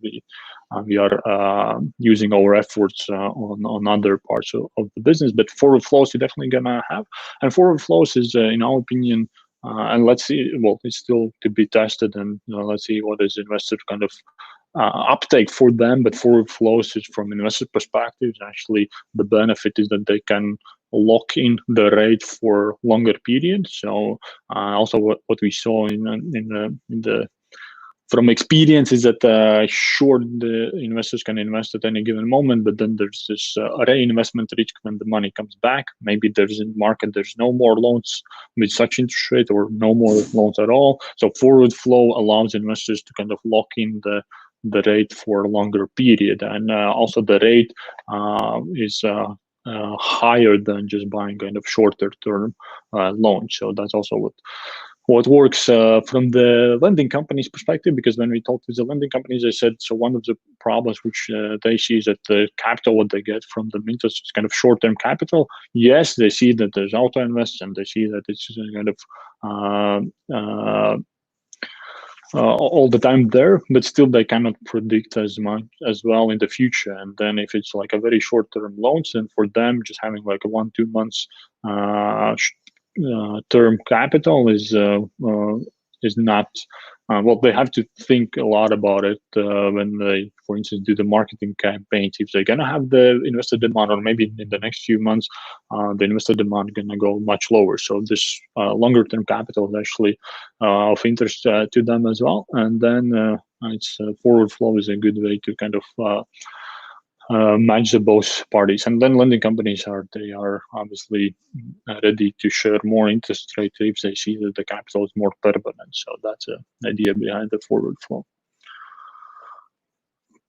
we are using our efforts on other parts of the business. But forward flows you're definitely gonna have, and forward flows is in our opinion, and let's see, well, it's still to be tested, and let's see what is investor kind of uptake for them. But forward flows is from investor perspective, actually the benefit is that they can lock in the rate for longer periods. So also what we saw in the from experience is that sure, the investors can invest at any given moment, but then there's this reinvestment risk when the money comes back. Maybe there's in market there's no more loans with such interest rate or no more loans at all. So forward flow allows investors to kind of lock in the rate for a longer period, and also the rate is higher than just buying kind of shorter term loans. So that's also what works from the lending company's perspective, because when we talked with the lending companies, they said, so one of the problems which they see is that the capital what they get from the Mintos is kind of short-term capital. Yes, they see that there's auto invest, and they see that it's kind of all the time there, but still they cannot predict as much as well in the future. And then if it's like a very short-term loans, then for them just having like a 1-2 months term capital is not well, they have to think a lot about it when they, for instance, do the marketing campaigns. If they're gonna have the investor demand, or maybe in the next few months, the investor demand gonna go much lower. So this longer term capital is actually of interest to them as well. And then it's forward flow is a good way to kind of match the both parties. And then lending companies are obviously ready to share more interest rate if they see that the capital is more permanent. So that's the idea behind the forward flow.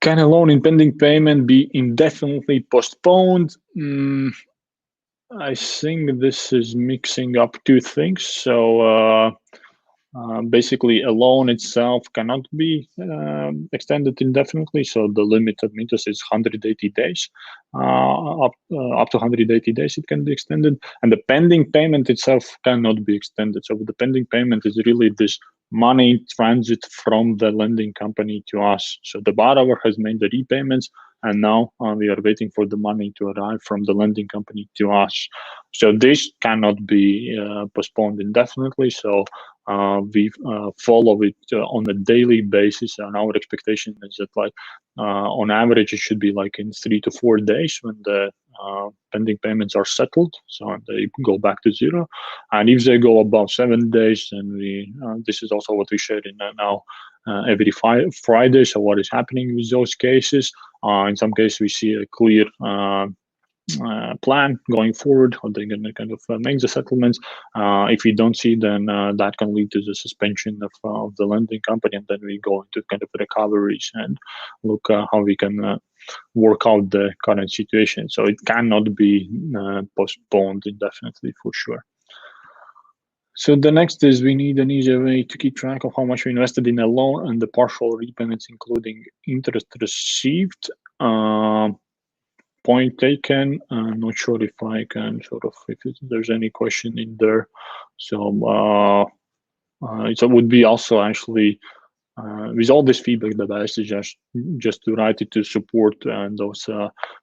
Can a loan in pending payment be indefinitely postponed? I think this is mixing up two things. So basically, a loan itself cannot be extended indefinitely. So the limit of Mintos is 180 days. Up to 180 days, it can be extended. And the pending payment itself cannot be extended. So the pending payment is really this money in transit from the lending company to us. So the borrower has made the repayments, and now we are waiting for the money to arrive from the lending company to us. So this cannot be postponed indefinitely. So we follow it on a daily basis, and our expectation is that, like, on average, it should be like in 3 to 4 days when the pending payments are settled, so they go back to zero. And if they go above 7 days, then we this is also what we share in now every Friday. So what is happening with those cases? In some cases, we see a clear plan going forward, how they're going to kind of make the settlements. If we don't see, then that can lead to the suspension of the lending company, and then we go into kind of recoveries and look how we can work out the current situation. So it cannot be postponed indefinitely for sure. So the next is, we need an easier way to keep track of how much we invested in a loan and the partial repayments, including interest received. Point taken. I'm not sure if I can sort of, if there's any question in there. So it would be also actually with all this feedback, the best is just to write it to support and those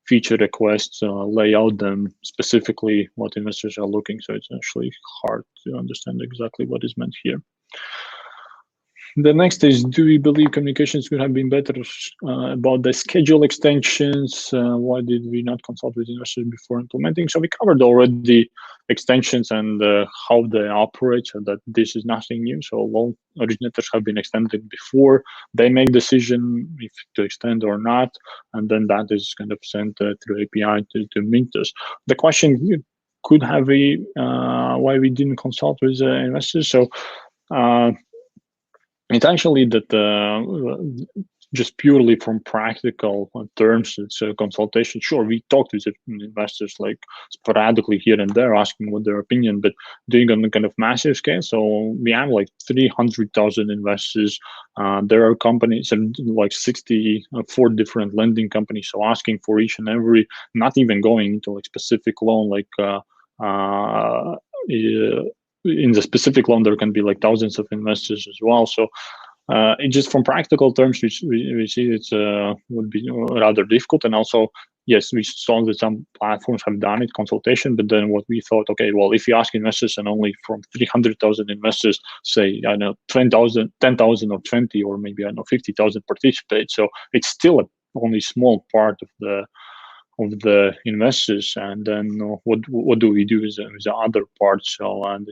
feature requests, lay out them specifically what investors are looking. So it's actually hard to understand exactly what is meant here. The next is, do we believe communications could have been better about the schedule extensions? Why did we not consult with investors before implementing? So we covered already extensions and how they operate, so that this is nothing new. So loan originators have been extended before. They make decision if to extend or not, and then that is kind of sent through API to Mintos. The question could have we why we didn't consult with investors. So it's actually that just purely from practical terms, it's a consultation. Sure, we talked with investors like sporadically here and there, asking what their opinion, but doing on a kind of massive scale. So we have like 300,000 investors. There are companies and like 64 different lending companies. So asking for each and every, not even going into like specific loan, like in the specific loan, there can be like thousands of investors as well. So it just from practical terms, we see it would be rather difficult. And also, yes, we saw that some platforms have done it, consultation, but then what we thought, okay, well, if you ask investors and only from 300,000 investors, say, I know, 10,000 or 20, or maybe, I know, 50,000 participate. So it's still only small part of the investors, and then what do we do with the other parts? So and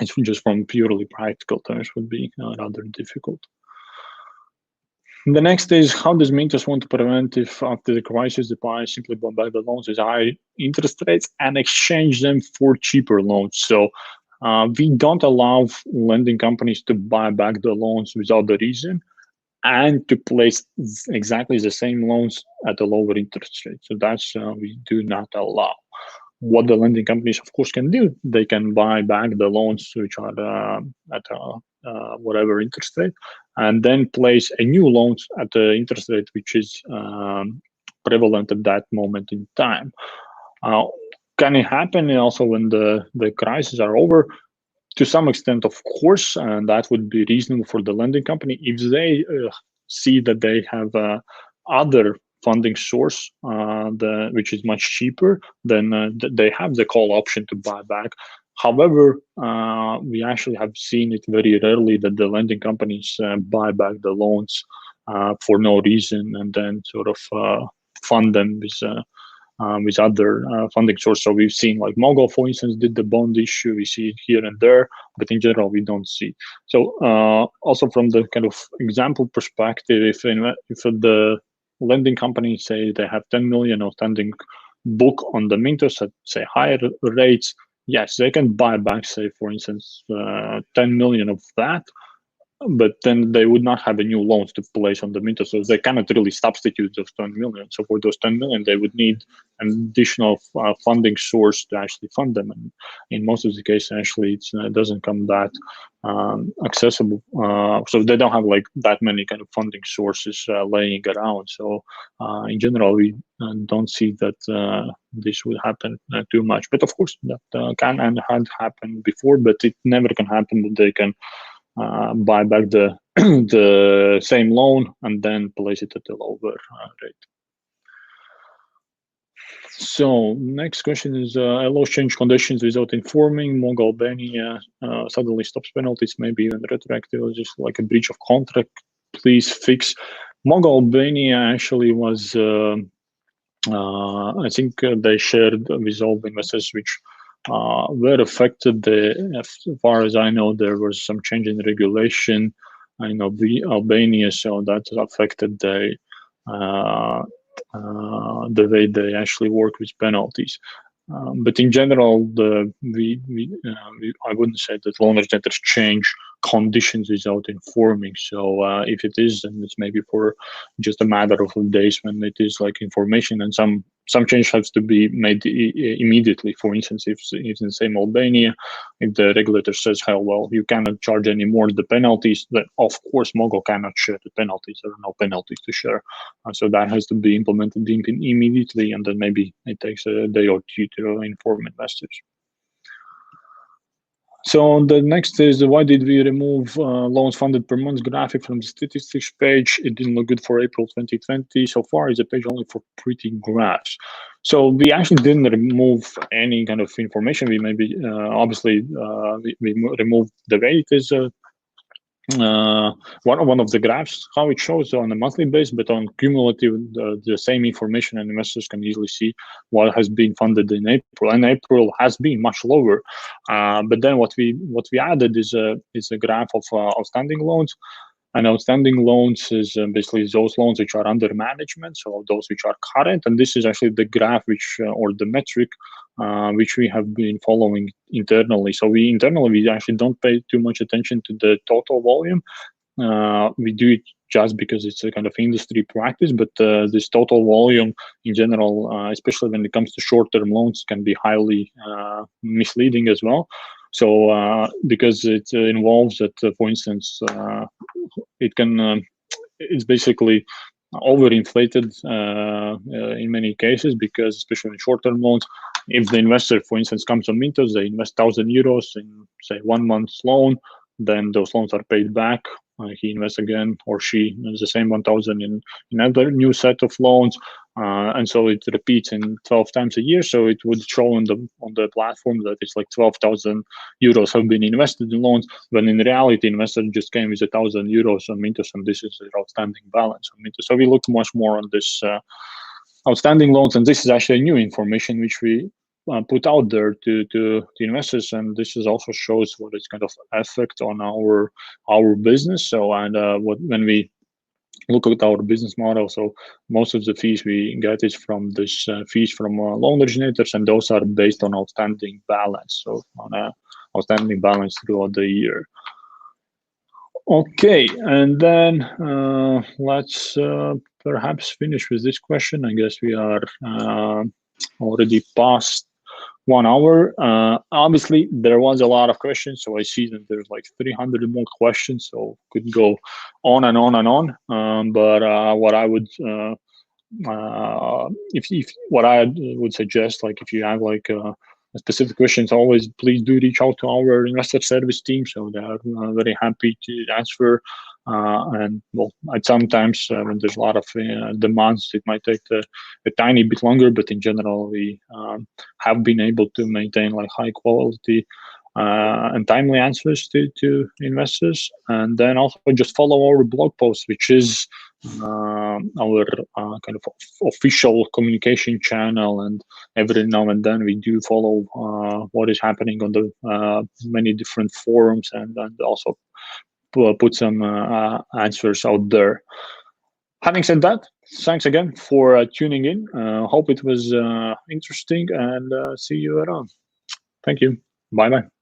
it's just from purely practical terms would be rather difficult. The next is, how does Mintos want to prevent if after the crisis the buyers simply buy back the loans with high interest rates and exchange them for cheaper loans? So we don't allow lending companies to buy back the loans without the reason, and to place exactly the same loans at a lower interest rate. So that's we do not allow. What the lending companies, of course, can do, they can buy back the loans which are at whatever interest rate, and then place a new loans at the interest rate which is prevalent at that moment in time. Can it happen also when the crises are over? To some extent, of course, and that would be reasonable for the lending company if they see that they have other funding source which is much cheaper. Then they have the call option to buy back. However, we actually have seen it very rarely that the lending companies buy back the loans for no reason and then sort of fund them with other funding source. So we've seen like Mogul, for instance, did the bond issue. We see it here and there, but in general, we don't see. So also from the kind of example perspective, if the lending company say they have 10 million outstanding book on the Mintos at say higher rates, yes, they can buy back, say for instance, 10 million of that. But then they would not have a new loans to place on the Mintos, so they cannot really substitute those 10 million. So for those 10 million, they would need an additional funding source to actually fund them. And in most of the cases, actually, it doesn't come that accessible. So they don't have like that many kind of funding sources laying around. So in general, we don't see that this will happen too much. But of course, that can and had happened before, but it never can happen that they can buy back the the same loan and then place it at a lower rate. So next question is, allows change conditions without informing. Mogul Albania suddenly stops penalties, maybe even retroactive, just like a breach of contract. Please fix. Mogul Albania actually was, I think they shared with all the investors which were affected. As far as I know, there was some change in regulation in Albania, so that affected the way they actually work with penalties. But in general, I wouldn't say that loan originators change conditions without informing. So if it is, then it's maybe for just a matter of days when it is like information, and some change has to be made immediately. For instance, if in the same Albania, if the regulator says, "Oh well, you cannot charge any more the penalties," then of course Mogul cannot share the penalties. There are no penalties to share, so that has to be implemented immediately, and then maybe it takes a day or two to inform investors. So the next is why did we remove loans funded per month graphic from the statistics page? It didn't look good for April 2020. So far, it's a page only for pretty graphs. So we actually didn't remove any kind of information. We maybe obviously we removed the way it is one of the graphs, how it shows on a monthly basis, but on cumulative, the same information, and investors can easily see what has been funded in April. And April has been much lower, but then what we added is a graph of outstanding loans. And outstanding loans is basically those loans which are under management, so those which are current. And this is actually the graph which or the metric which we have been following internally. So we actually don't pay too much attention to the total volume. We do it just because it's a kind of industry practice, but this total volume in general, especially when it comes to short-term loans, can be highly misleading as well. So because it involves that, for instance, it can it's basically overinflated in many cases, because especially in short-term loans, if the investor, for instance, comes on Mintos, they invest €1,000 in, say, 1 month's loan, then those loans are paid back. He invests again, or she the same 1,000 in another new set of loans, and so it repeats in 12 times a year. So it would show on the platform that it's like €12,000 have been invested in loans, when in reality, investor just came with €1,000 on Mintos, and this is their outstanding balance on Mintos. So we look much more on this outstanding loans, and this is actually new information which we put out there to investors, and this is also shows what is kind of effect on our business. So and when we look at our business model, so most of the fees we get is from this fees from loan originators, and those are based on outstanding balance, so on outstanding balance throughout the year. Okay, and then let's perhaps finish with this question. I guess we are already past 1 hour. Obviously, there was a lot of questions, so I see that there's like 300 more questions, so could go on and on and on. But what I would, if what I would suggest, like if you have like specific questions, always please do reach out to our investor service team. So they are very happy to answer. And well, at sometimes when there's a lot of demands, it might take a tiny bit longer, but in general, we have been able to maintain like high quality and timely answers to investors. And then also just follow our blog post, which is our kind of official communication channel, and every now and then we do follow what is happening on the many different forums, and also put some answers out there. Having said that, thanks again for tuning in. Hope it was interesting, and see you around. Thank you. Bye bye.